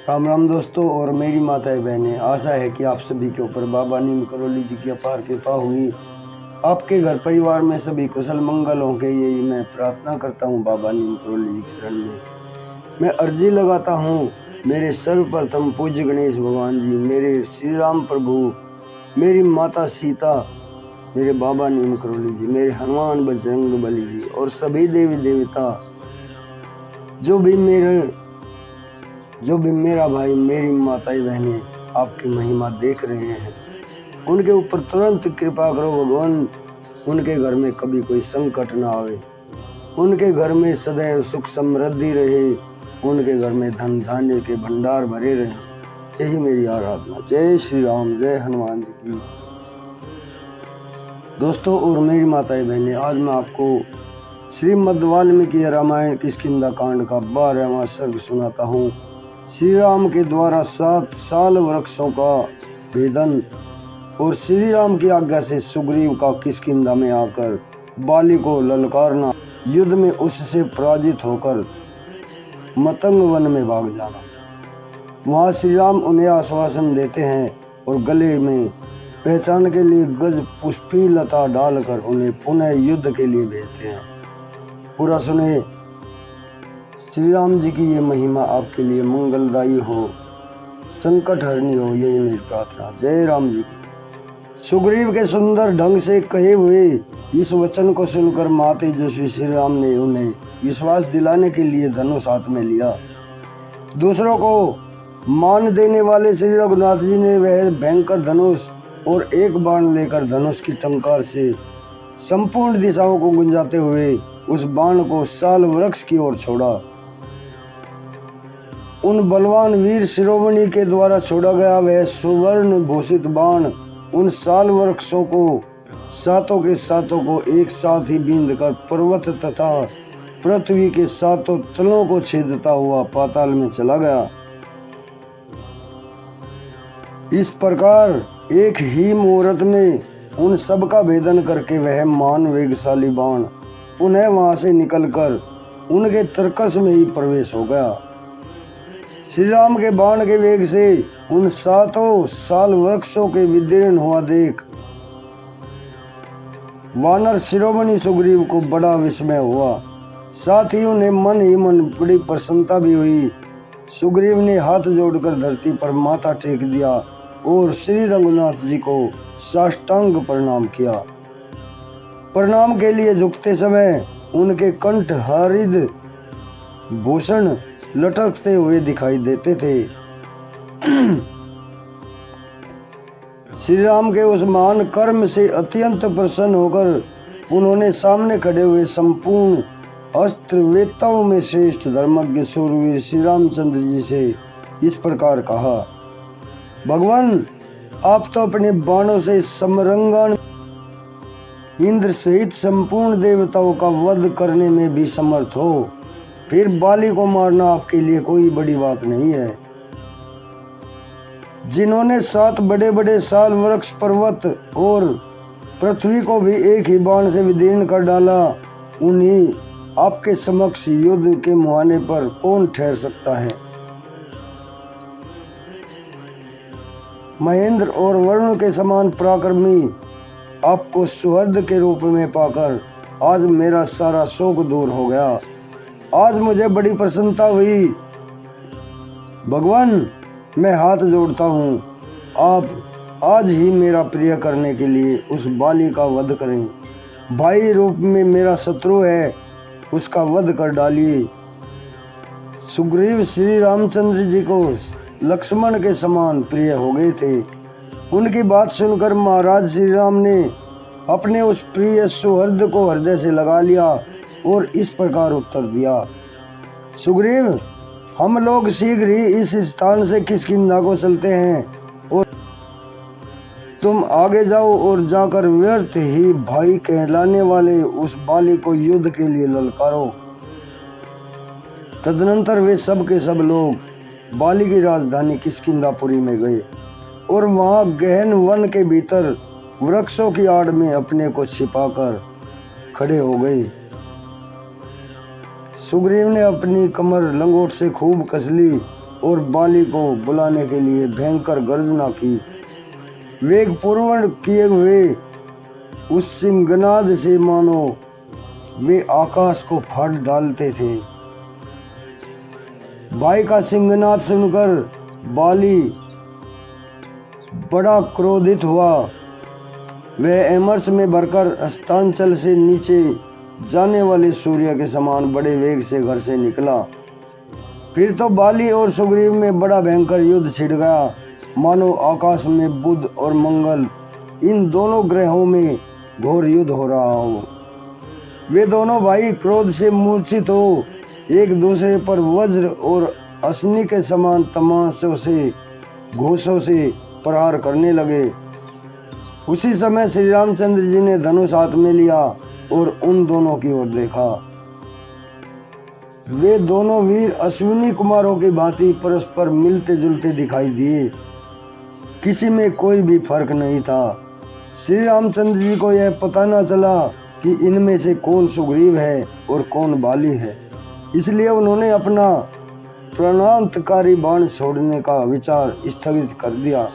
राम राम दोस्तों और मेरी माताएं बहनें, आशा है कि आप सभी के ऊपर बाबा नीम करोली जी की अपार कृपा हुई। आपके घर परिवार में सभी कुशल मंगल होंगे, यही मैं प्रार्थना करता हूँ। बाबा नीम करोली जी की शरण में मैं अर्जी लगाता हूँ। मेरे सर्वप्रथम पूज्य गणेश भगवान जी, मेरे श्री राम प्रभु, मेरी माता सीता, मेरे बाबा नीम करोली जी, मेरे हनुमान बजरंग बली जी और सभी देवी देवता, जो भी मेरा भाई, मेरी माताएं बहनें आपकी महिमा देख रहे हैं, उनके ऊपर तुरंत कृपा करो भगवान। उनके घर में कभी कोई संकट ना आवे, उनके घर में सदैव सुख समृद्धि रहे, उनके घर में धन धान्य के भंडार भरे रहे। यही मेरी आराधना। जय श्री राम, जय हनुमान जी की। दोस्तों और मेरी माताएं बहनें, आज मैं आपको श्रीमद् वाल्मीकि रामायण किष्किंधा कांड का 12वां सर्ग सुनाता हूँ। श्री राम के द्वारा 7 साल वृक्षों का भेदन और श्री राम की आज्ञा से सुग्रीव का किष्किंधा में आकर बाली को ललकारना, युद्ध में उससे पराजित होकर मतंग वन में भाग जाना। वहाँ श्री राम उन्हें आश्वासन देते हैं और गले में पहचान के लिए गज पुष्पी लता डालकर उन्हें पुनः युद्ध के लिए भेजते हैं। पूरा सुने। श्री राम जी की ये महिमा आपके लिए मंगलदायी हो, संकट हरनी हो, यही मेरी प्रार्थना। जय राम जी की। सुग्रीव के सुंदर ढंग से कहे हुए इस वचन को सुनकर मां तेजस्वी श्री राम ने उन्हें विश्वास दिलाने के लिए धनुष हाथ में लिया। दूसरों को मान देने वाले श्री रघुनाथ जी ने वह भयंकर धनुष और एक बाण लेकर धनुष की टंकार से संपूर्ण दिशाओं को गुंजाते हुए उस बाण को साल वृक्ष की ओर छोड़ा। उन बलवान वीर शिरोमणि के द्वारा छोड़ा गया वह सुवर्ण भूषित बाण उन साल वृक्षों को सातों के सातों को एक साथ ही बींध कर पर्वत तथा पृथ्वी के सातों तलों को छेदता हुआ पाताल में चला गया। इस प्रकार एक ही मुहूर्त में उन सब का भेदन करके वह मान वेगशाली बाण पुनः वहां से निकलकर उनके तरकस में ही प्रवेश हो गया। श्री राम के बाण के वेग से उन सातों साल वृक्षों के विदीर्ण हुआ देख वानर शिरोमणि सुग्रीव को बड़ा विस्मय हुआ। साथ ही उन्हें मन ही मन बड़ी प्रसन्नता भी हुई। सुग्रीव ने हाथ जोड़कर धरती पर माथा टेक दिया और श्री रघुनाथ जी को साष्टांग प्रणाम किया। प्रणाम के लिए झुकते समय उनके कंठ हरिद भूषण लटकते हुए दिखाई देते थे। श्री राम के उस महान कर्म से अत्यंत प्रसन्न होकर उन्होंने सामने खड़े हुए संपूर्ण अस्त्र वेताओं में श्रेष्ठ धर्मज्ञ सूरवीर श्री रामचंद्र जी से इस प्रकार कहा, भगवान, आप तो अपने बाणों से समरंगण इंद्र सहित संपूर्ण देवताओं का वध करने में भी समर्थ हो, फिर बाली को मारना आपके लिए कोई बड़ी बात नहीं है। जिन्होंने 7 बड़े बड़े साल वृक्ष पर्वत और पृथ्वी को भी एक ही बाण से विदीर्ण कर डाला, उन्हीं आपके समक्ष युद्ध के मुहाने पर कौन ठहर सकता है। महेंद्र और वरुण के समान पराक्रमी आपको सुहृद के रूप में पाकर आज मेरा सारा शोक दूर हो गया। आज मुझे बड़ी प्रसन्नता हुई। भगवान, मैं हाथ जोड़ता हूँ, आप आज ही मेरा प्रिय करने के लिए उस बाली का वध करें। भाई रूप में मेरा शत्रु है, उसका वध कर डालिए। सुग्रीव श्री रामचंद्र जी को लक्ष्मण के समान प्रिय हो गए थे। उनकी बात सुनकर महाराज श्री राम ने अपने उस प्रिय सुहृद को हृदय से लगा लिया और इस प्रकार उत्तर दिया, सुग्रीव, हम लोग शीघ्र ही इस स्थान से किष्किंधा को चलते हैं और तुम आगे जाओ और जाकर व्यर्थ ही भाई कहलाने वाले उस बाली को युद्ध के लिए ललकारो। तदनंतर वे सब के सब लोग बाली की राजधानी किष्किंधापुरी में गए और वहां गहन वन के भीतर वृक्षों की आड़ में अपने को छिपाकर खड़े हो गए। सुग्रीव ने अपनी कमर लंगोट से खूब कस ली और बाली को बुलाने के लिए भयंकर गर्जना की। वेगपूर्ण किए हुए उस सिंहनाद से मानो वे आकाश को फाड़ डालते थे। भाई का सिंहनाद सुनकर बाली बड़ा क्रोधित हुआ। वह अमरस में भरकर अस्तांचल से नीचे जाने वाले सूर्य के समान बड़े वेग से घर से निकला। फिर तो बाली और सुग्रीव में बड़ा भयंकर युद्ध छिड़ गया, मानो आकाश में बुध और मंगल इन दोनों ग्रहों में घोर युद्ध हो रहा हो। वे दोनों भाई क्रोध से मूर्छित हो एक दूसरे पर वज्र और अश्नि के समान तमाशों से घोषों से प्रहार करने लगे। उसी समय श्री रामचंद्र जी ने धनुष हाथ में लिया और उन दोनों की ओर देखा। वे दोनों वीर अश्विनी कुमारों की भांति परस्पर मिलते जुलते दिखाई दिए। किसी में कोई भी फर्क नहीं था। श्री रामचंद्र जी को यह पता न चला कि इनमें से कौन सुग्रीव है और कौन बाली है, इसलिए उन्होंने अपना प्राणांतकारी बाण छोड़ने का विचार स्थगित कर दिया।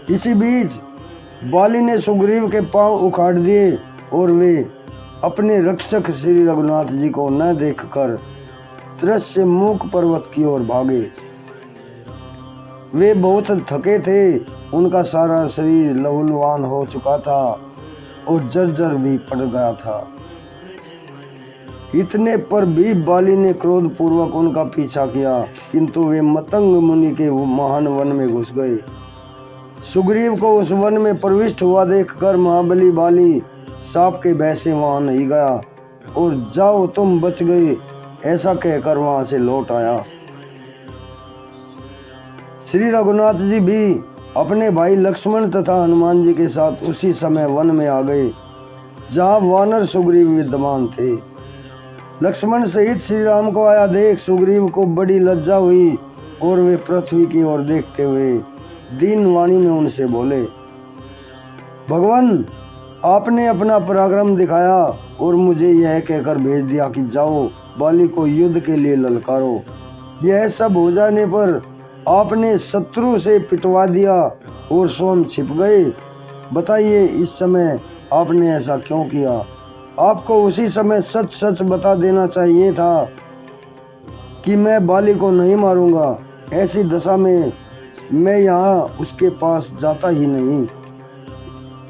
इसी बीच बाली ने सुग्रीव के पांव उखाड़ दिए और वे अपने रक्षक श्री रघुनाथ जी को न देखकर त्रस्य मूक पर्वत की ओर भागे। वे बहुत थके थे, उनका सारा शरीर लहूलुहान हो चुका था और जर्जर भी पड़ गया था। इतने पर भी बाली ने क्रोध पूर्वक उनका पीछा किया, किंतु वे मतंग मुनि के महान वन में घुस गए। सुग्रीव को उस वन में प्रविष्ट हुआ देखकर महाबली बाली सांप के भय से वहां नहीं गया और जाओ तुम बच गए ऐसा कहकर वहां से लौट आया। श्री रघुनाथ जी भी अपने भाई लक्ष्मण तथा हनुमान जी के साथ उसी समय वन में आ गए जहां वानर सुग्रीव विद्यमान थे। लक्ष्मण सहित श्री राम को आया देख सुग्रीव को बड़ी लज्जा हुई और वे पृथ्वी की ओर देखते हुए दीन वाणी में उनसे बोले, भगवान, आपने अपना पराक्रम दिखाया और मुझे यह कहकर भेज दिया कि जाओ बाली को युद्ध के लिए ललकारो। यह सब हो जाने पर आपने शत्रु से पिटवा दिया और स्वयं छिप गए। बताइए इस समय आपने ऐसा क्यों किया? आपको उसी समय सच सच बता देना चाहिए था कि मैं बाली को नहीं मारूंगा। ऐसी दशा में मैं यहाँ उसके पास जाता ही नहीं।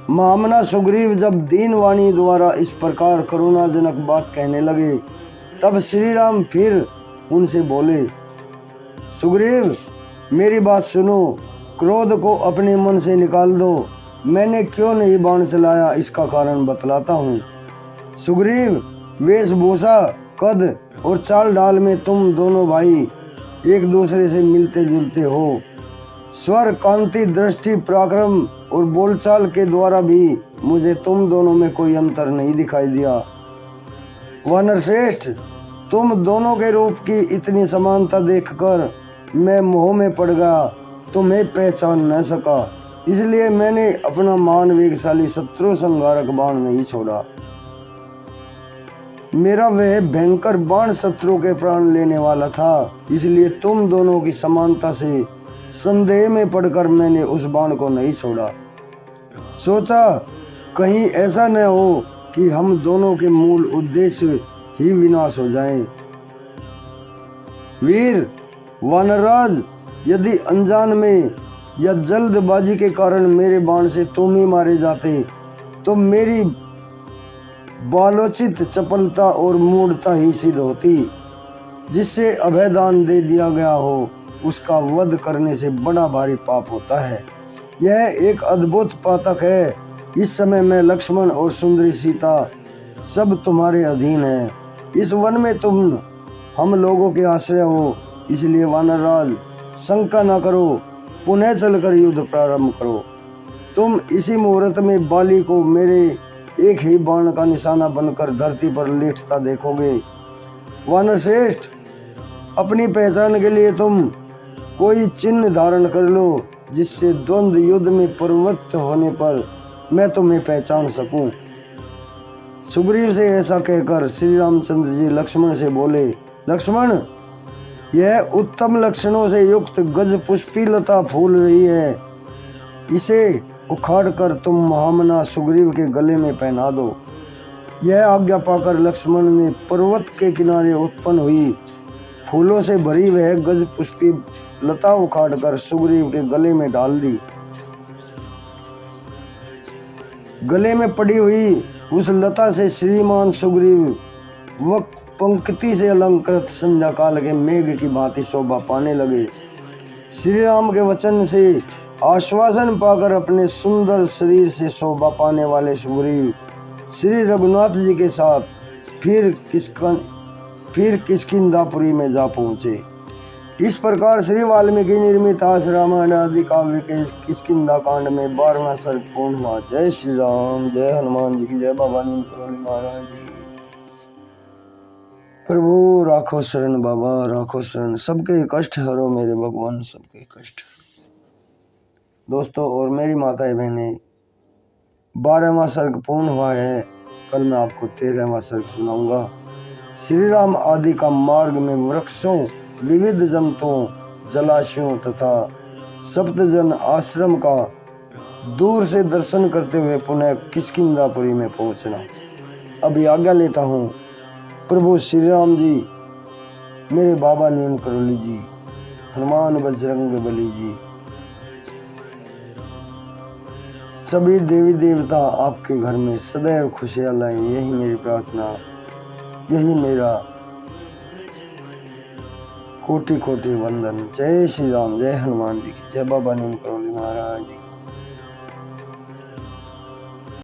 महामना सुग्रीव जब दीन वाणी द्वारा इस प्रकार करुणाजनक बात कहने लगे, तब श्री राम फिर उनसे बोले, सुग्रीव, मेरी बात सुनो, क्रोध को अपने मन से निकाल दो। मैंने क्यों नहीं बाण चलाया इसका कारण बतलाता हूँ। सुग्रीव, वेशभूषा, कद और चाल डाल में तुम दोनों भाई एक दूसरे से मिलते जुलते हो। स्वर, कांति, दृष्टि, पराक्रम और बोलचाल के द्वारा भी मुझे तुम दोनों में कोई अंतर नहीं दिखाई दिया। वानर श्रेष्ठ, तुम दोनों के रूप की इतनी समानता देखकर मैं मोह में पड़ गया, तुम्हें पहचान न सका। इसलिए मैंने अपना महान वेगशाली शत्रु संहारक बाण नहीं छोड़ा। मेरा वह भयंकर बाण शत्रु के प्राण लेने वाला था, इसलिए तुम दोनों की समानता से संदेह में पड़कर मैंने उस बाण को नहीं छोड़ा। सोचा कहीं ऐसा न हो कि हम दोनों के मूल उद्देश्य ही विनाश हो जाएं। वीर वानरराज, यदि अनजान में या जल्दबाजी के कारण मेरे बाण से तुम ही मारे जाते तो मेरी बालोचित चपलता और मूढ़ता ही सिद्ध होती। जिससे अभयदान दे दिया गया हो उसका वध करने से बड़ा भारी पाप होता है। यह एक अद्भुत पातक है। इस समय मैं लक्ष्मण और सुंदरी सीता सब तुम्हारे अधीन है। इस वन में तुम हम लोगों के आश्रय हो, इसलिए वानरराज शंका न करो, पुनः चलकर युद्ध प्रारंभ करो। तुम इसी मुहूर्त में बाली को मेरे एक ही बाण का निशाना बनकर धरती पर लेटता देखोगे। वानर श्रेष्ठ, अपनी पहचान के लिए तुम कोई चिन्ह धारण कर लो, जिससे द्वंद्व युद्ध में प्रवृत्त होने पर मैं तुम्हें पहचान सकूं। सुग्रीव से ऐसा कहकर श्री रामचंद्र जी लक्ष्मण से बोले, लक्ष्मण, यह उत्तम लक्षणों से युक्त गज पुष्पी लता फूल रही है। इसे उखाड़कर तुम महामना सुग्रीव के गले में पहना दो। यह आज्ञा पाकर लक्ष्मण ने पर्वत के किनारे उत्पन्न हुई फूलों से भरी वह गज पुष्पी लता उखाड़कर सुग्रीव के गले में डाल दी। गले में पड़ी हुई उस लता से श्रीमान सुग्रीव वक पंक्ति से अलंकृत संध्या काल के मेघ की भांति शोभा पाने लगे। श्री राम के वचन से आश्वासन पाकर अपने सुंदर शरीर से शोभा पाने वाले सुग्रीव श्री रघुनाथ जी के साथ फिर किष्किंधापुरी में जा पहुँचे। इस प्रकार श्री वाल्मीकि निर्मित आस रामायण आदि काव्य के किष्किंधा कांड में 12वां सर्ग पूर्ण हुआ। जय श्री राम, जय हनुमान जी की जय। बाबा नीम करोली महाराज जी। प्रभु राखो शरण, बाबा राखो शरण, सबके कष्ट हरो मेरे भगवान, सबके कष्ट। दोस्तों और मेरी माताएं बहनें, 12वां सर्ग पूर्ण हुआ है। कल मैं आपको 13वां सर्ग सुनाऊंगा। श्री राम आदि का मार्ग में वृक्षों, विविध जंतुओं, जलाशयों तथा सप्तजन आश्रम का दूर से दर्शन करते हुए पुनः किष्किंधापुरी में पहुंचना। अभी आज्ञा लेता हूँ। प्रभु श्री राम जी, मेरे बाबा नीम करोली जी, हनुमान बजरंग बली जी, सभी देवी देवता आपके घर में सदैव खुशियाँ लाएं, यही मेरी प्रार्थना, यही मेरा कोटि कोटि वंदन। जय श्री राम, जय हनुमान जी की जय। बाबा नीम करोली महाराज जी।